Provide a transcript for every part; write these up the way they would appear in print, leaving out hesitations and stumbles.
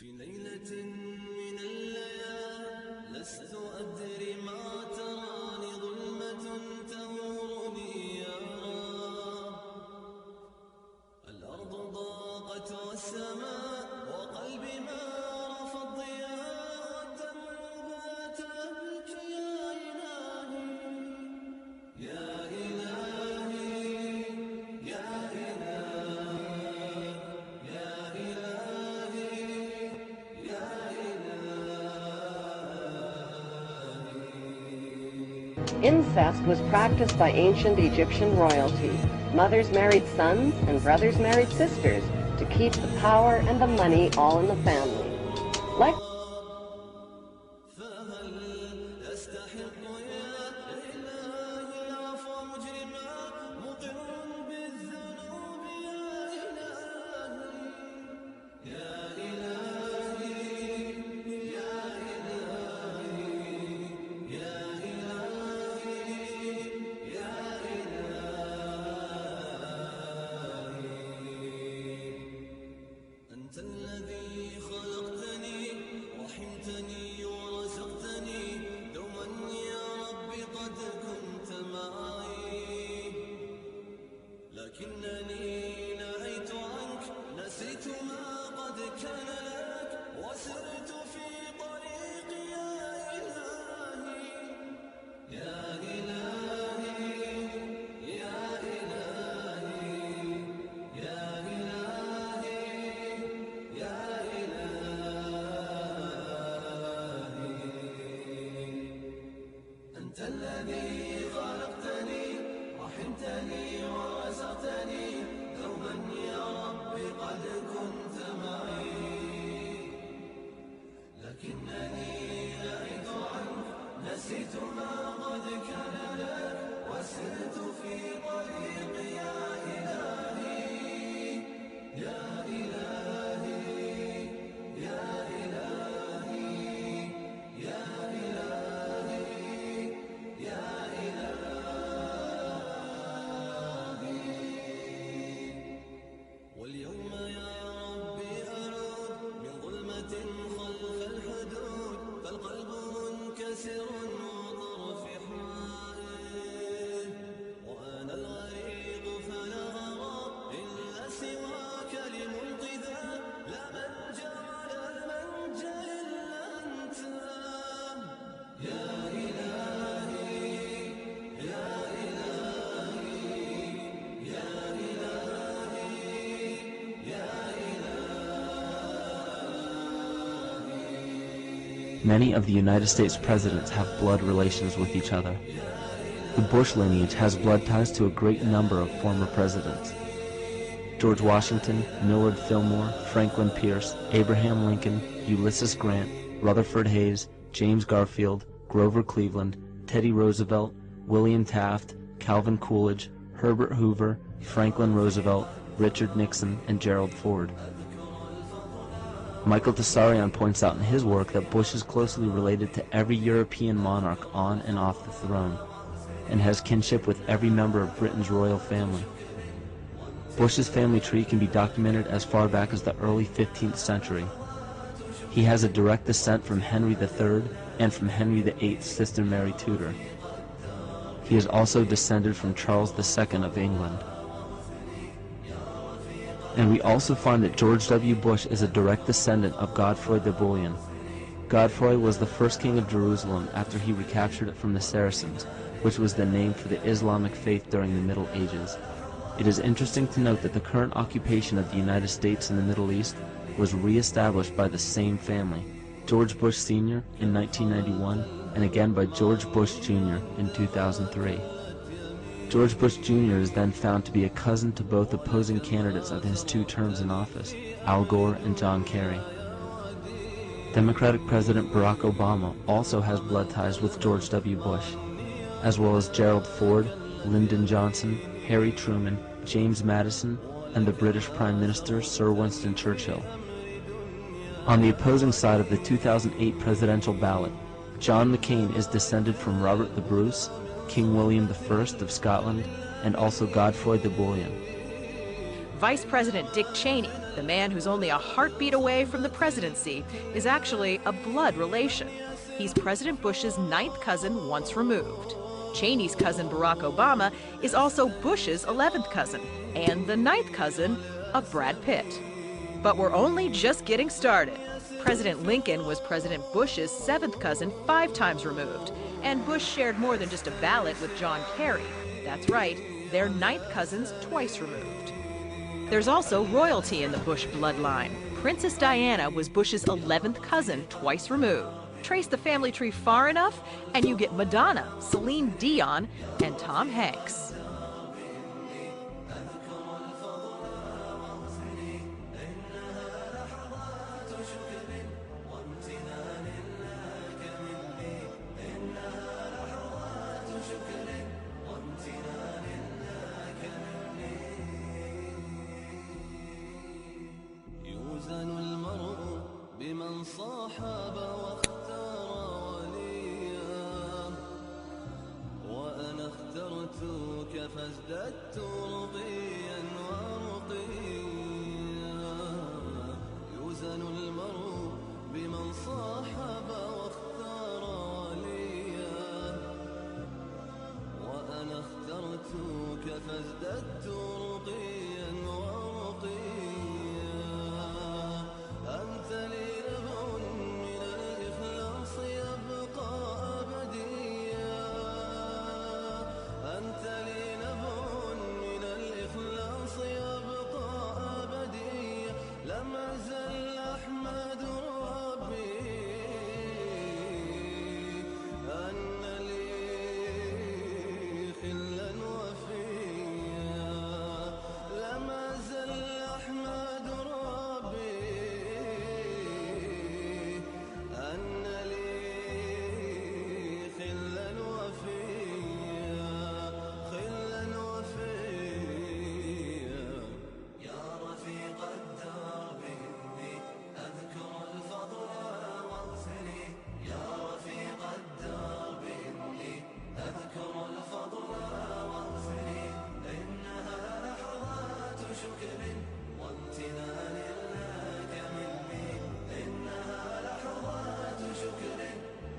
في ليلة من الليالي لست أدري ما تراني ظلمة تهورني يا رب. الأرض ضاقت والسماء وقلبي ما رفض ضياء تموت أبكي يا إلهي يا إلهي يا إلهي يا إلهي. Incest was practiced by ancient Egyptian royalty. Mothers married sons and brothers married sisters to keep the power and the money all in the family. Like أنت الذي خلقتني رحمتني ورزقتني دوما يا رب قد كنت معي، لكنني نهيت عنك نسيت ما قد كان لك وسرت في طريقي يا إلهي يا إلهي يا إلهي يا إلهي. أنت الذي خلقتني رحمتني ورزقتني دوما يا رب قد كنت معي، لكنني نهيت عنك نسيت ما قد كان لك وسرت في طريقي يا إلهي يا إلهي يا إلهي يا إلهي يا إلهي. واليوم يا ربي أعود من ظلمة خلف الحدود، فالقلب منكسر وطرف حائر، وأنا الغريق فلا أرى إلا سواك لمنقذا، لا منجا ولا منجا إلا أنت يا إلهي يا إلهي يا إلهي يا إلهي. Many of the United States presidents have blood relations with each other. The Bush lineage has blood ties to a great number of former presidents. George Washington, Millard Fillmore, Franklin Pierce, Abraham Lincoln, Ulysses Grant, Rutherford Hayes, James Garfield, Grover Cleveland, Teddy Roosevelt, William Taft, Calvin Coolidge, Herbert Hoover, Franklin Roosevelt, Richard Nixon, and Gerald Ford. Michael Tessarion points out in his work that Bush is closely related to every European monarch on and off the throne, and has kinship with every member of Britain's royal family. Bush's family tree can be documented as far back as the early 15th century. He has a direct descent from Henry III and from Henry VIII's sister Mary Tudor. He is also descended from Charles II of England. And we also find that George W. Bush is a direct descendant of Godfrey de Bouillon. Godfrey was the first king of Jerusalem after he recaptured it from the Saracens, which was the name for the Islamic faith during the Middle Ages. It is interesting to note that the current occupation of the United States in the Middle East was re-established by the same family, George Bush Sr. in 1991, and again by George Bush Jr. in 2003. George Bush Jr. is then found to be a cousin to both opposing candidates of his 2 terms in office, Al Gore and John Kerry. Democratic President Barack Obama also has blood ties with George W. Bush, as well as Gerald Ford, Lyndon Johnson, Harry Truman, James Madison, and the British Prime Minister Sir Winston Churchill. On the opposing side of the 2008 presidential ballot, John McCain is descended from Robert the Bruce, King William I of Scotland, and also Godfrey de Bouillon. Vice President Dick Cheney, the man who's only a heartbeat away from the presidency, is actually a blood relation. He's President Bush's 9th cousin once removed. Cheney's cousin Barack Obama is also Bush's 11th cousin and the 9th cousin of Brad Pitt. But we're only just getting started. President Lincoln was President Bush's 7th cousin 5 times removed, and Bush shared more than just a ballot with John Kerry. That's right, they're 9th cousins twice removed. There's also royalty in the Bush bloodline. Princess Diana was Bush's 11th cousin twice removed. Trace the family tree far enough, and you get Madonna, Celine Dion, and Tom Hanks. يوزن المرء بمن صاحب واختار وليا وأنا اخترتك فازددت رقيا ورقيا يوزن المرء بمن صاحب واختار وليا وأنا اخترتك فازددت رقيا ورقيا أنت لي نبع من الإخلاص يبقى أبديا أنت لي نبع من الإخلاص يبقى أبديا لم أزل أحمد ربي أن لي خلا وفيا لم أزل أحمد ربي أن لي خلا وفيا خلا وفيا يا رفيق الدرب إني أذكر الفضل واغفني يا رفيق الدرب إني أذكر الفضل واغفني إنها لحظات شكر وامتنان لك مني إنها لحظات شكر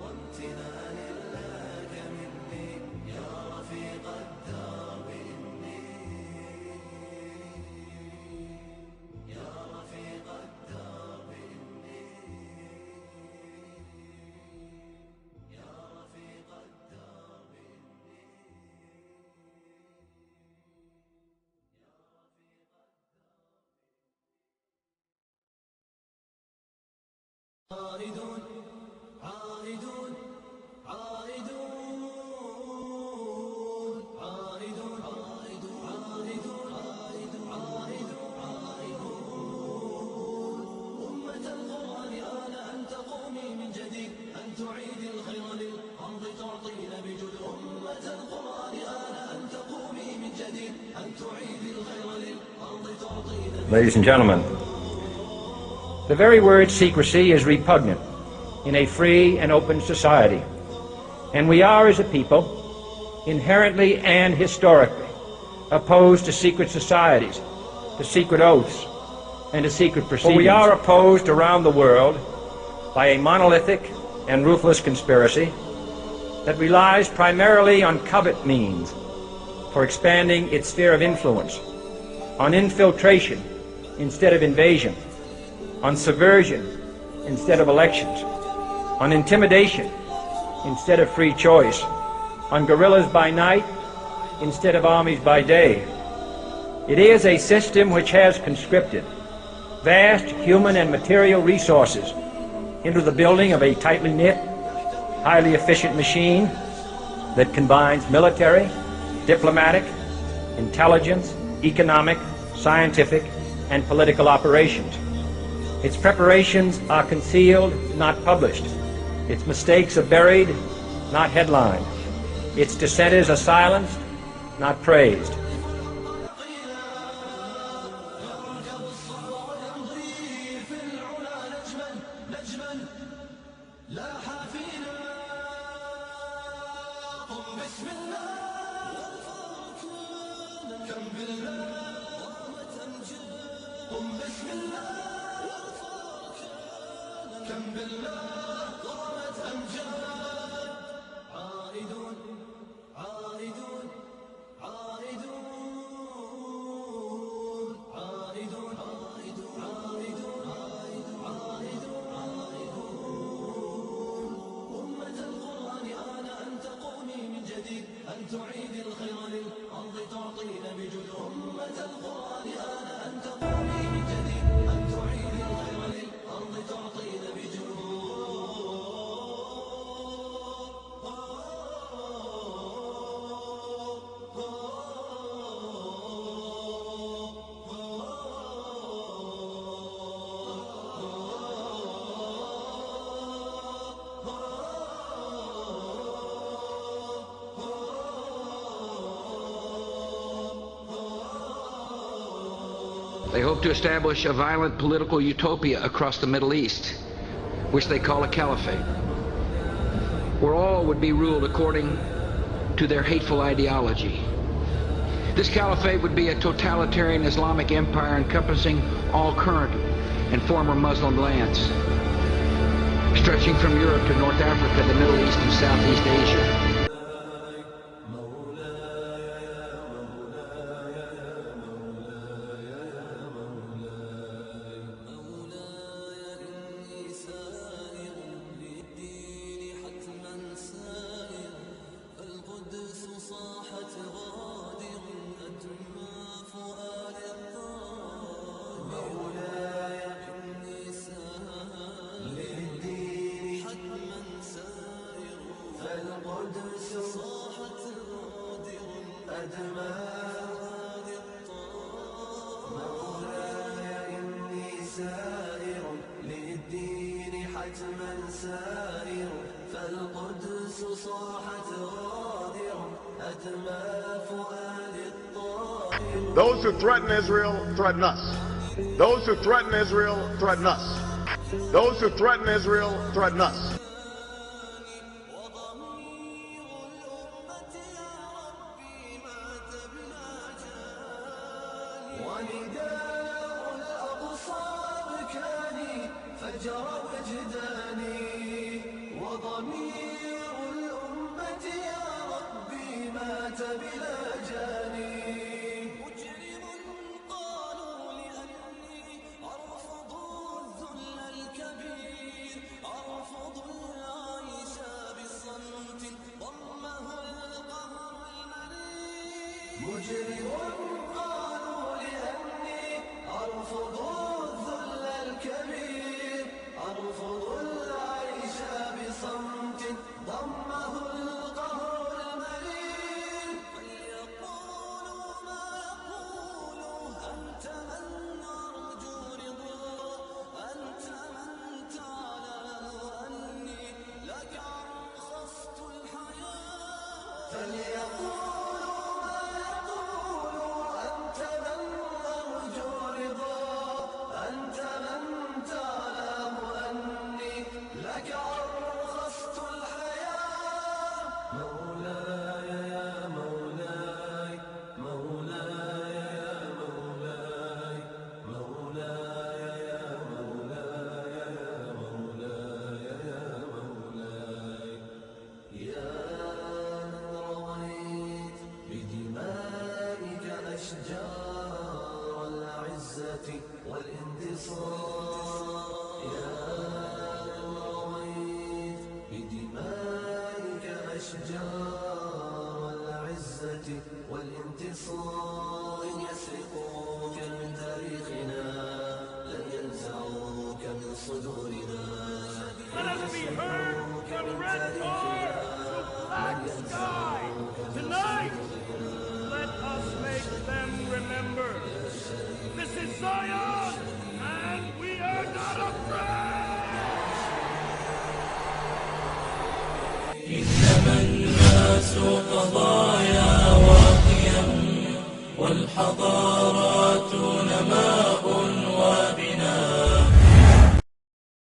وامتنان لك مني يا رفيق الدرب إني يا رفيق الدرب إني يا رفيق الدرب عائدون عائدون عائدون عائدون عائدون عائدون عائدون أمة القرآن آن أن تقومي من جديد أن تعيدي الخير للأرض تعطين بجد أمة القرآن آن أن تقومي من جديد أن تعيدي الخير للأرض تعطين. Ladies and gentlemen, the very word secrecy is repugnant in a free and open society, and we are, as a people, inherently and historically opposed to secret societies, to secret oaths, and to secret proceedings. For we are opposed around the world by a monolithic and ruthless conspiracy that relies primarily on covert means for expanding its sphere of influence, on infiltration instead of invasion, on subversion instead of elections, on intimidation instead of free choice, on guerrillas by night instead of armies by day. It is a system which has conscripted vast human and material resources into the building of a tightly knit, highly efficient machine that combines military, diplomatic, intelligence, economic, scientific, and political operations. Its preparations are concealed, not published. Its mistakes are buried, not headlined. Its dissenters are silenced, not praised. كم بالله قم بسم الله كم بالله قامت أمجاد عائدون عائدون عائدون عائدون عائدون عائدون عائدون أمة القرآن آن أن تقومي من جديد أن تعيد الخير للأرض تعطين بجد أمة القرآن آن أن تقومي من جديد أن تعيد الخير للأرض تعطين بجد They hope to establish a violent political utopia across the Middle East, which they call a caliphate, where all would be ruled according to their hateful ideology. This caliphate would be a totalitarian Islamic empire encompassing all current and former Muslim lands, stretching from Europe to North Africa, the Middle East, and Southeast Asia. Those who threaten Israel threaten us. Those who threaten Israel threaten us. Those who threaten Israel threaten us. Let us be heard from red tar to black sky. Tonight, let us make them remember. This is Zion, and we are not afraid. إنما الناس قضاء